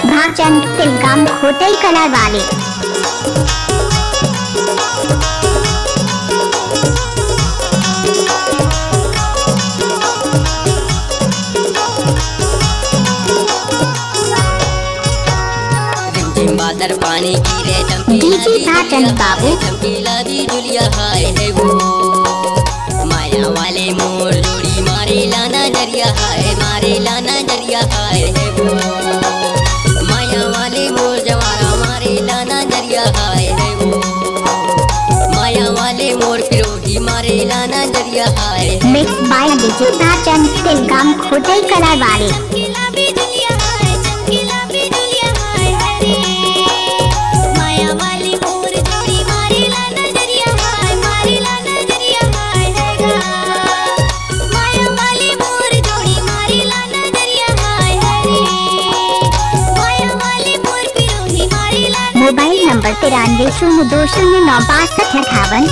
Bhagchand Tilgam hotel colour वाले। बादर पानी गिरे भागचंद बाबू चमकीला भी जुलिया हाय है वो माया वाले मोर जोड़ी मारे लाना जरिया हाय मारे लाना जरिया हाय है वो माया वाले मोर जवारा मारे लाना जरिया हाय है वो माया वाले मोर पिरोही मारे लाना जरिया हाय। Mix by DJ Bhagchand Tilgam hotel colour वाले। Mobile number 9302096258।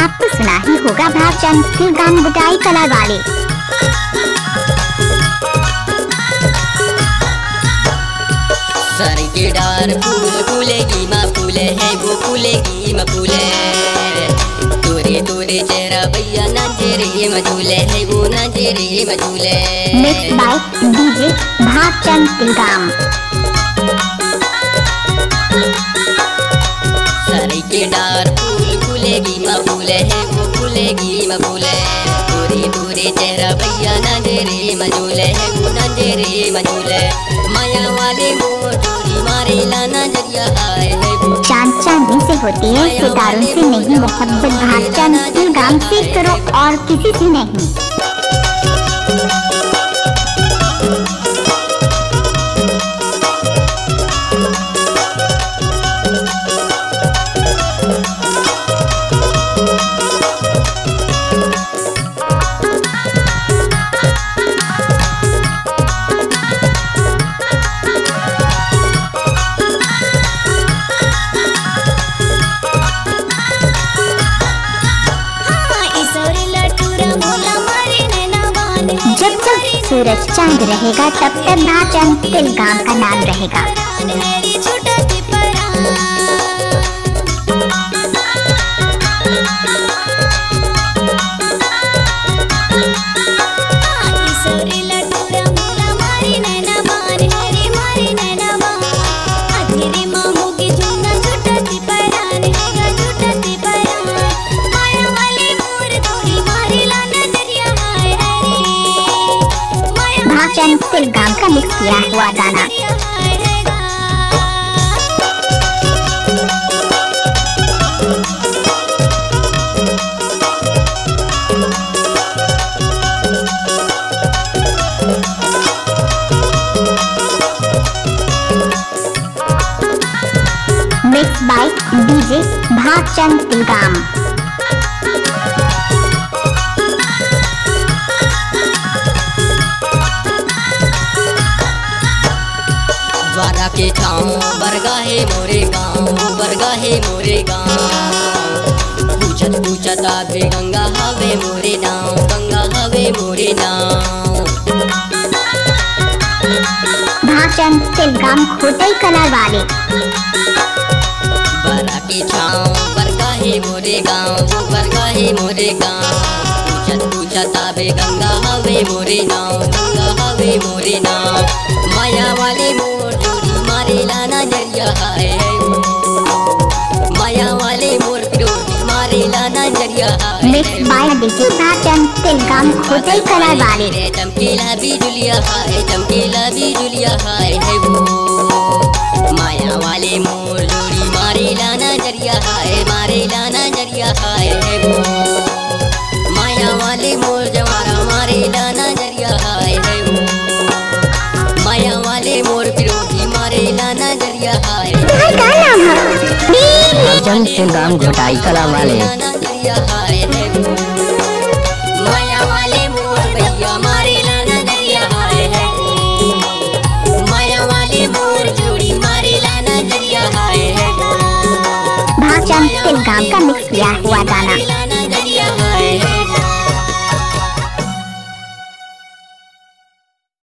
आपको सुना ही होगा भागचंद तिलगाम गुटाई कलर वाले। सर के डार फूल फूलेगी माँ फूले है वो फूलेगी माँ फूले तोरे तोरे चेहरा भैया नाचेरे मझूले है वो नाचेरे मझूले। Mix by DJ Bhagchand Tilgam. सर के डार फूल फूलेगी माँ फूले है वो फूलेगी माँ फूले तोरे तोरे चेहरा भैया नाचेरे मझूले है वो नाचेरे मझूले माया वाले मोर जोड़ी मारे लाना जरिया हाय है वो। चांद चांदी से होती है सितारों से नहीं मोहब्बत भागचंद तिलगाम से करो और किसी से नहीं। जब तक सूरज चांद रहेगा तब तक भागचंद तिलगाम का नाम रहेगा। भागचंद तिलगाम का मिक्स किया हुआ गाना। Mix by DJ Bhagchand Tilgam. द्वारा के छाँव बरगाहे मोरे गाँव बरगाहे मोरे गाँव पूछत पूछत आवे गंगा हवे मोरे नाव गंगा हवे मोरे नाव। भागचंद तिलगाम होटल कलर वाले। बरा के छाँव बरगाहे मोरे गाँव बरगाहे मोरे गाँव पूछत पूछत आवे गंगा हवे मोरे नाव गंगा हवे मोरे नाव माया वाले मोर जोड़ी मारे लाना जरिया हाय है वो माया वाले मोर जोड़ी मारे लाना जरिया हाय। Mix by DJ Bhagchand Tilgam hotel colour वाले। चमकीला भी जुलिया हाय चमकीला भी जुलिया हाय है वो माया वाले मोर जोड़ी मारे लाना जरिया हाय मारे लाना जरिया हाय है वो माया वाले मोर जवारा मारे लाना जरिया हाय है वो माया वाले मोर पिरोही मारे लाना जरिया हाय। क्या नाम है? भागचंद तिलगाम घोटाई कला वाले। नजरिया हाय है वो, माया वाले मोर भैया मारेला नजरिया हाय है वो, माया वाले मोर जोड़ी मारेला नजरिया हाय है वो। भागचंद फिल्म का मिक्स किया हुआ गाना।